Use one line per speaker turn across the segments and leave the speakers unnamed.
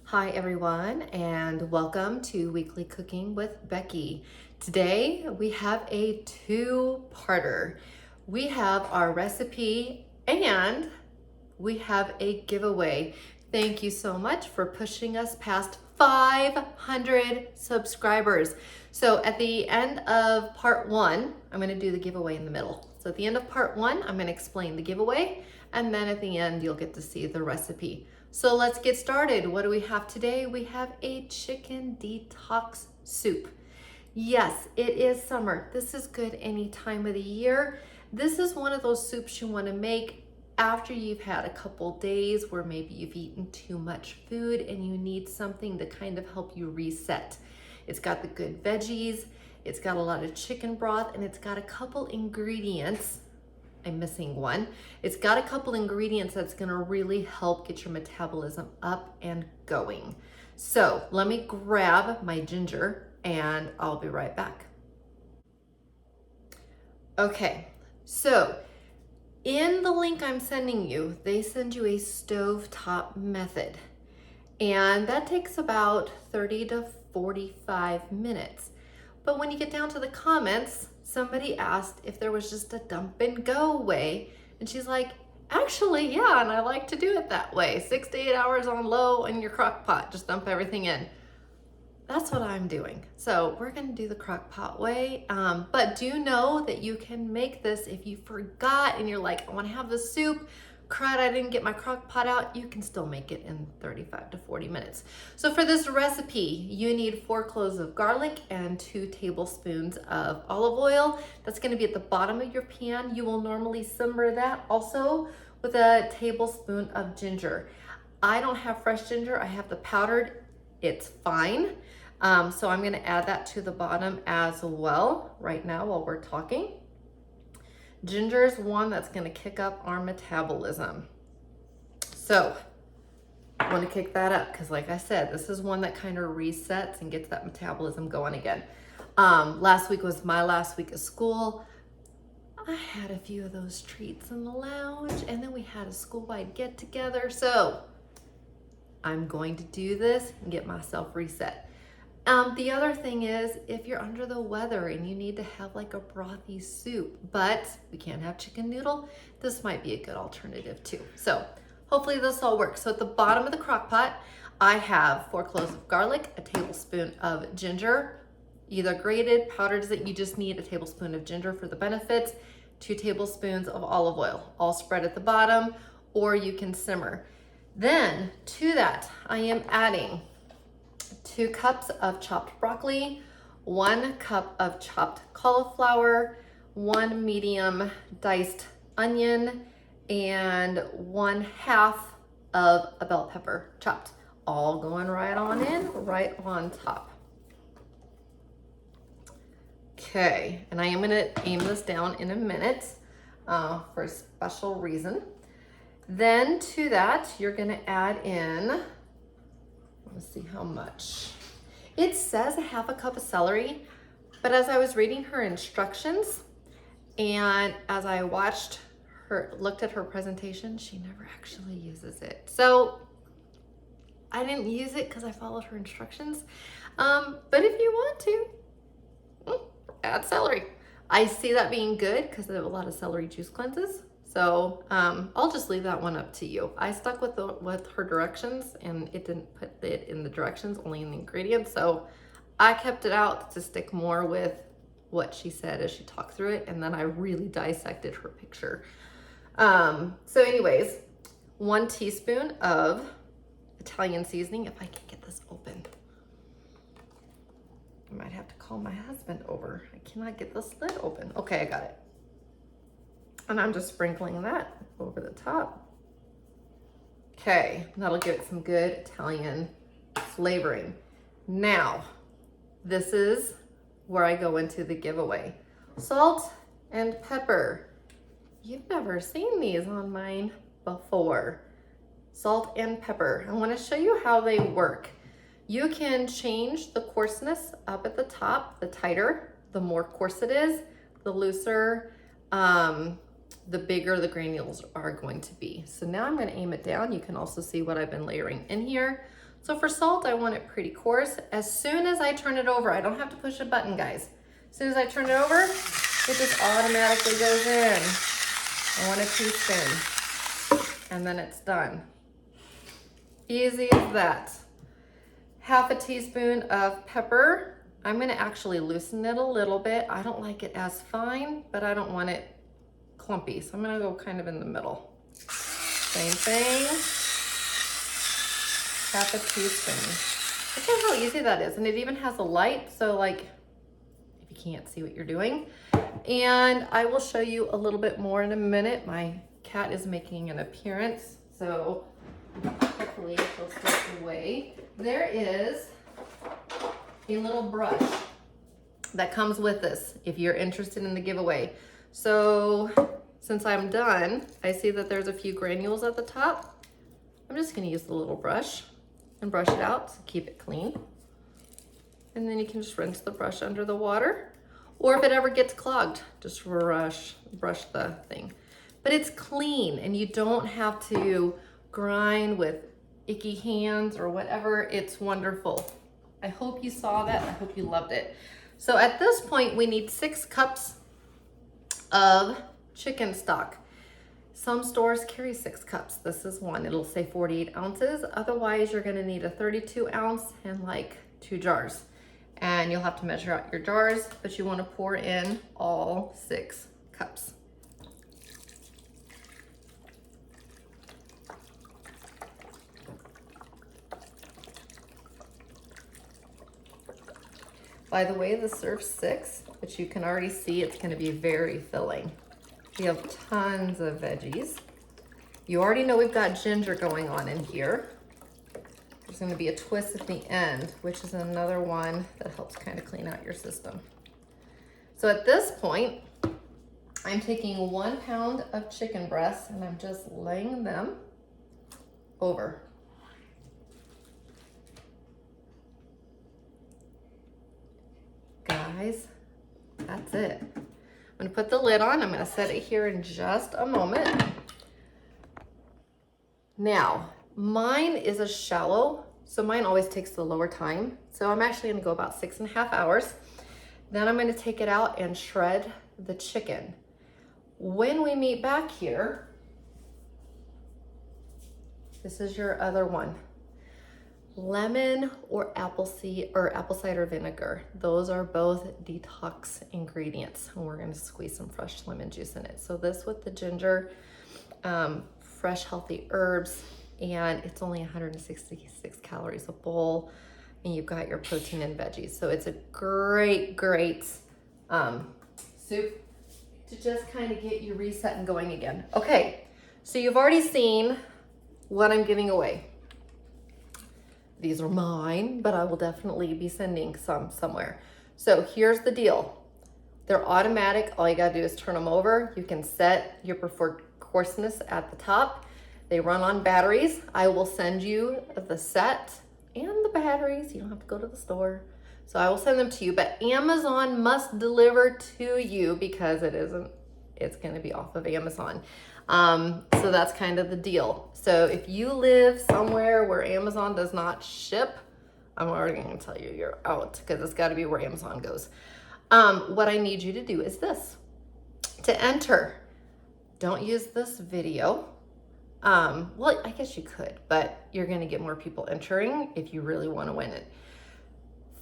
Hi everyone, and welcome to Weekly Cooking with Becky. Today we have a two-parter. We have our recipe and we have a giveaway. Thank you so much for pushing us past 500 subscribers. So at the end of part one, I'm going to do the giveaway in the middle. So at the end of part one, I'm going to explain the giveaway, and then at the end, you'll get to see the recipe. So let's get started. What do we have today? We have a chicken detox soup. Yes, it is summer. This is good any time of the year. This is one of those soups you want to make after you've had a couple days where maybe you've eaten too much food and you need something to kind of help you reset. It's got the good veggies, it's got a lot of chicken broth, and it's got a couple ingredients. I'm missing one. It's got a couple ingredients that's gonna really help get your metabolism up and going. So let me grab my ginger and I'll be right back. Okay, so in the link I'm sending you, they send you a stovetop method. And that takes about 30 to 45 minutes. But when you get down to the comments, somebody asked if there was just a dump and go way. And she's like, actually, yeah, and I like to do it that way. 6 to 8 hours on low in your crock pot, just dump everything in. That's what I'm doing. So we're gonna do the crock pot way. But do know that you can make this if you forgot and you're like, I wanna have the soup, crud, I didn't get my crock pot out, you can still make it in 35 to 40 minutes. So for this recipe, you need 4 cloves of garlic and 2 tablespoons of olive oil. That's gonna be at the bottom of your pan. You will normally simmer that also with a tablespoon of ginger. I don't have fresh ginger, I have the powdered, it's fine. So I'm gonna add that to the bottom as well right now while we're talking. Ginger is one that's gonna kick up our metabolism. So I wanna kick that up because like I said, this is one that kind of resets and gets that metabolism going again. Last week was my last week of school. I had a few of those treats in the lounge and then we had a school-wide get together. So I'm going to do this and get myself reset. The other thing is if you're under the weather and you need to have like a brothy soup, but we can't have chicken noodle, this might be a good alternative too. So hopefully this all works. So at the bottom of the crock pot, I have 4 cloves of garlic, a tablespoon of ginger, either grated, powdered, that you just need a tablespoon of ginger for the benefits, 2 tablespoons of olive oil, all spread at the bottom, or you can simmer. Then to that, I am adding 2 cups of chopped broccoli, 1 cup of chopped cauliflower, 1 medium diced onion, and 1/2 of a bell pepper chopped, all going right on in, right on top. Okay, and I am gonna aim this down in a minute for a special reason. Then to that, you're gonna add in, let's see how much. It says 1/2 cup of celery, but as I was reading her instructions and as I watched her, looked at her presentation, she never actually uses it. So I didn't use it because I followed her instructions. But if you want to, add celery. I see that being good because I have a lot of celery juice cleanses. So I'll just leave that one up to you. I stuck with her directions and it didn't put it in the directions, only in the ingredients. So I kept it out to stick more with what she said as she talked through it. And then I really dissected her picture. So anyways, 1 teaspoon of Italian seasoning. If I can get this open, I might have to call my husband over. I cannot get this lid open. Okay, I got it. And I'm just sprinkling that over the top. Okay, that'll give it some good Italian flavoring. Now, this is where I go into the giveaway. Salt and pepper. You've never seen these on mine before. Salt and pepper. I want to show you how they work. You can change the coarseness up at the top. The tighter, the more coarse it is, the looser, the bigger the granules are going to be. So now I'm going to aim it down. You can also see what I've been layering in here. So for salt, I want it pretty coarse. As soon as I turn it over, I don't have to push a button, guys. As soon as I turn it over, it just automatically goes in. I want a teaspoon, and then it's done. Easy as that. Half a teaspoon of pepper. I'm gonna actually loosen it a little bit. I don't like it as fine, but I don't want it clumpy. So I'm gonna go kind of in the middle. Same thing. Half a teaspoon. Look at how easy that is. And it even has a light, so like, if you can't see what you're doing. And I will show you a little bit more in a minute. My cat is making an appearance, so hopefully she'll stay away. There is a little brush that comes with this if you're interested in the giveaway. So since I'm done, I see that there's a few granules at the top. I'm just gonna use the little brush and brush it out to keep it clean. And then you can just rinse the brush under the water. Or if it ever gets clogged, just brush the thing. But it's clean and you don't have to grind with icky hands or whatever. It's wonderful. I hope you saw that. I hope you loved it. So at this point, we need 6 cups of chicken stock. Some stores carry 6 cups. This is one. It'll say 48 ounces. Otherwise, you're gonna need a 32 ounce and like 2 jars. And you'll have to measure out your jars, but you wanna pour in all 6 cups. By the way, this serves 6, but you can already see it's gonna be very filling. We have tons of veggies. You already know we've got ginger going on in here. There's gonna be a twist at the end, which is another one that helps kind of clean out your system. So at this point, I'm taking 1 pound of chicken breasts and I'm just laying them over. Guys, that's it. I'm gonna put the lid on. I'm gonna set it here in just a moment. Now, mine is a shallow, so mine always takes the lower time. So I'm actually gonna go about 6.5 hours. Then I'm gonna take it out and shred the chicken. When we meet back here, this is your other one. Lemon or apple cider vinegar. Those are both detox ingredients. And we're gonna squeeze some fresh lemon juice in it. So this with the ginger, fresh healthy herbs, and it's only 166 calories a bowl, and you've got your protein and veggies. So it's a great soup to just kind of get you reset and going again. Okay, so you've already seen what I'm giving away. These are mine, but I will definitely be sending some somewhere. So here's the deal. They're automatic. All you gotta do is turn them over. You can set your preferred coarseness at the top. They run on batteries. I will send you the set and the batteries. You don't have to go to the store. So I will send them to you, but Amazon must deliver to you because it's gonna be off of Amazon. So that's kind of the deal. So if you live somewhere where Amazon does not ship, I'm already gonna tell you you're out because it's gotta be where Amazon goes. What I need you to do is this. To enter, don't use this video. Well, I guess you could, but you're gonna get more people entering if you really wanna win it.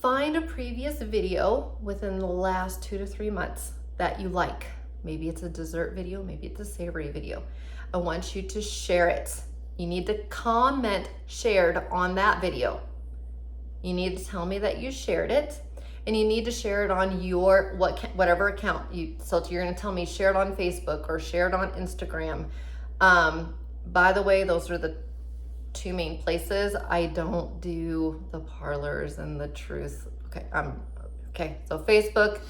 Find a previous video within the last 2 to 3 months that you like. Maybe it's a dessert video, maybe it's a savory video. I want you to share it. You need to comment shared on that video. You need to tell me that you shared it, and you need to share it on your whatever account. So you're gonna tell me share it on Facebook or share it on Instagram. By the way, those are the 2 main places. I don't do the parlors and the truth. Okay, so Facebook,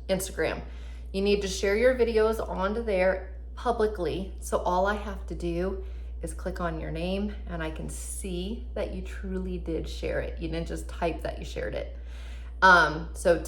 Instagram. You need to share your videos onto there publicly. So all I have to do is click on your name and I can see that you truly did share it. You didn't just type that you shared it. So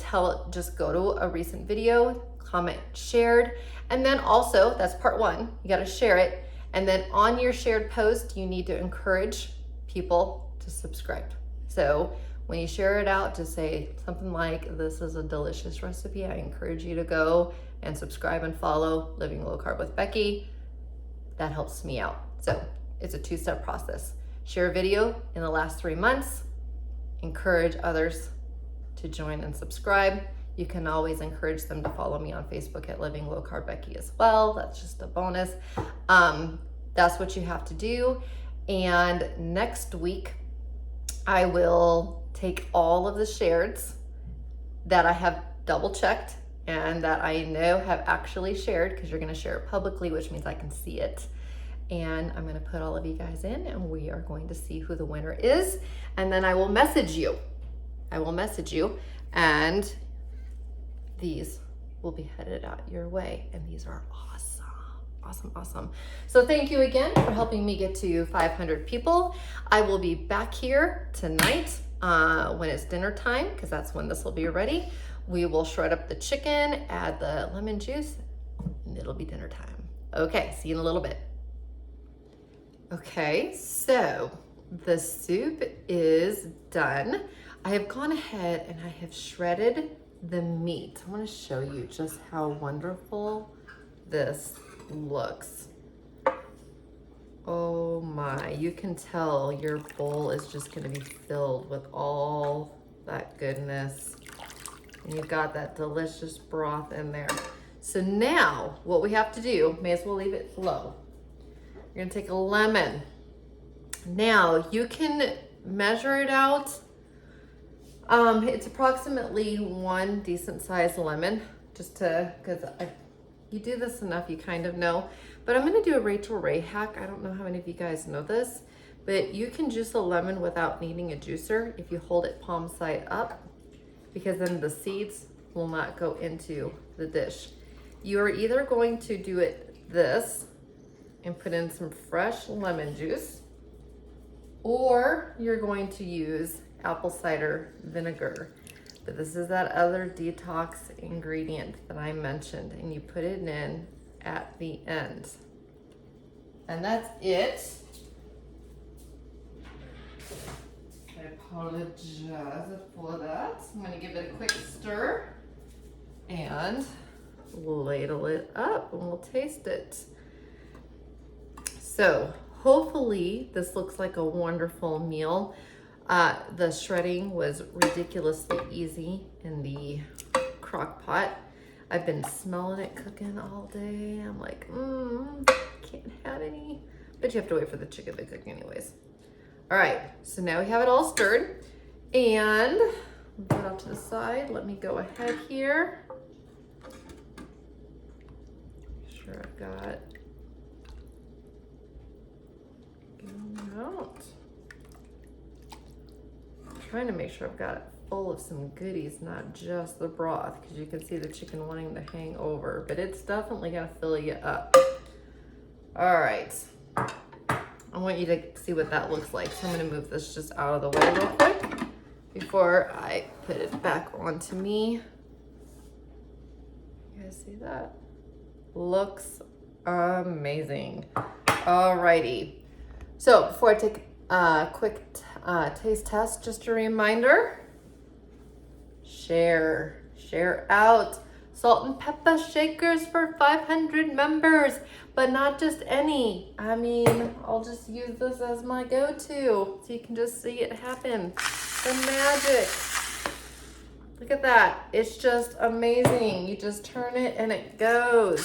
just go to a recent video, comment shared, and then also, that's part 1, you gotta share it. And then on your shared post, you need to encourage people to subscribe. So when you share it out, just say something like, this is a delicious recipe. I encourage you to go and subscribe and follow Living Low Carb with Becky. That helps me out. So it's a 2-step process. Share a video in the last 3 months, encourage others to join and subscribe. You can always encourage them to follow me on Facebook at Living Low Carb Becky as well. That's just a bonus. That's what you have to do. And next week, I will take all of the shareds that I have double checked and that I know have actually shared, because you're going to share it publicly, which means I can see it. And I'm going to put all of you guys in, and we are going to see who the winner is. And then I will message you. And these will be headed out your way. And these are awesome. So thank you again for helping me get to 500 people. I will be back here tonight when it's dinner time, because that's when this will be ready. We will shred up the chicken, add the lemon juice, and it'll be dinner time. Okay, see you in a little bit. Okay, so the soup is done. I have gone ahead and I have shredded the meat. I want to show you just how wonderful this looks. Oh my, you can tell your bowl is just going to be filled with all that goodness. And you've got that delicious broth in there. So now what we have to do, may as well leave it low. You're gonna take a lemon. Now you can measure it out. It's approximately 1 decent sized lemon, just to, because you do this enough, you kind of know. But I'm gonna do a Rachel Ray hack. I don't know how many of you guys know this, but you can juice a lemon without needing a juicer if you hold it palm side up, because then the seeds will not go into the dish. You are either going to do it this and put in some fresh lemon juice, or you're going to use apple cider vinegar. But this is that other detox ingredient that I mentioned, and you put it in at the end. And that's it. I apologize for that. I'm gonna give it a quick stir and ladle it up, and we'll taste it. So hopefully this looks like a wonderful meal. The shredding was ridiculously easy in the crock pot. I've been smelling it cooking all day. I'm like, can't have any, but you have to wait for the chicken to cook anyways. All right, so now we have it all stirred, and put it off to the side. Let me go ahead here. Make sure I've got out. I'm trying to make sure I've got it full of some goodies, not just the broth, because you can see the chicken wanting to hang over, but it's definitely gonna fill you up. All right, I want you to see what that looks like. So I'm gonna move this just out of the way real quick before I put it back onto me. You guys see that? Looks amazing. All righty. So before I take a quick taste test, just a reminder, share out. Salt and pepper shakers for 500 members, but not just any. I mean, I'll just use this as my go-to so you can just see it happen. The magic. Look at that. It's just amazing. You just turn it and it goes.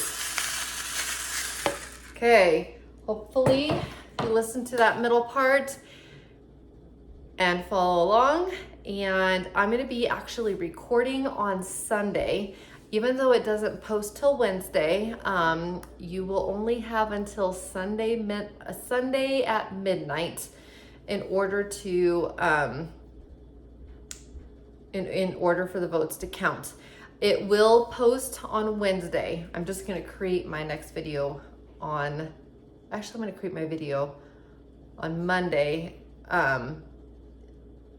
Okay, hopefully you listen to that middle part and follow along. And I'm gonna be actually recording on Sunday. Even though it doesn't post till Wednesday, you will only have until Sunday at midnight in order to in order for the votes to count. It will post on Wednesday. I'm just gonna create my next video on, actually I'm gonna create my video on Monday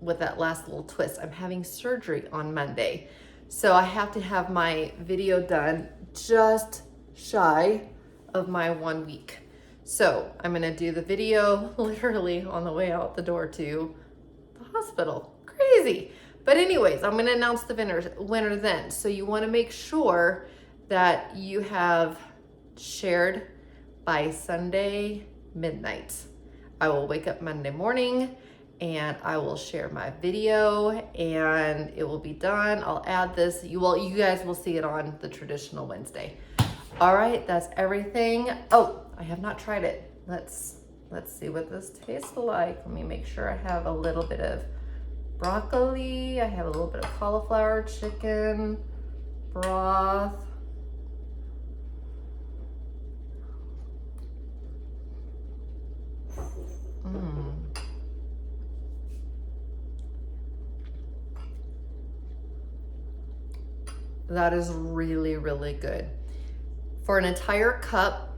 with that last little twist. I'm having surgery on Monday. So I have to have my video done just shy of my 1 week. So I'm gonna do the video literally on the way out the door to the hospital. Crazy. But anyways, I'm going to announce the winner then. So you want to make sure that you have shared by Sunday midnight. I will wake up Monday morning and I will share my video and it will be done. I'll add this. You guys will see it on the traditional Wednesday. All right, that's everything. Oh, I have not tried it. Let's see what this tastes like. Let me make sure I have a little bit of broccoli. I have a little bit of cauliflower, chicken, broth. That is really, really good. For an entire cup,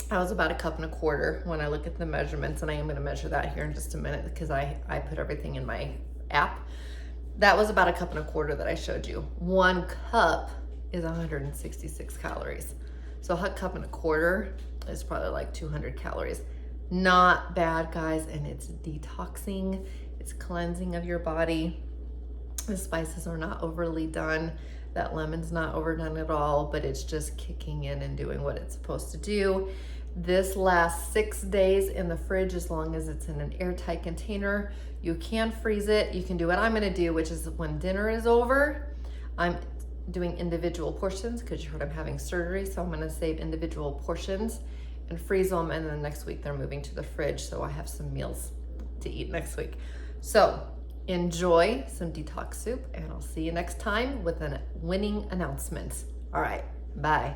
I was about 1.25 cups when I look at the measurements, and I am going to measure that here in just a minute because I put everything in my app. That was about 1.25 cups that I showed you. 1 cup is 166 calories. So 1.25 cups is probably like 200 calories. Not bad, guys, and it's detoxing. It's cleansing of your body. The spices are not overly done. That lemon's not overdone at all, but it's just kicking in and doing what it's supposed to do. This lasts 6 days in the fridge as long as it's in an airtight container. You can freeze it. You can do what I'm gonna do, which is when dinner is over, I'm doing individual portions because you heard I'm having surgery, so I'm gonna save individual portions and freeze them, and then next week they're moving to the fridge, so I have some meals to eat next week. So enjoy some detox soup, and I'll see you next time with a winning announcement. All right, bye.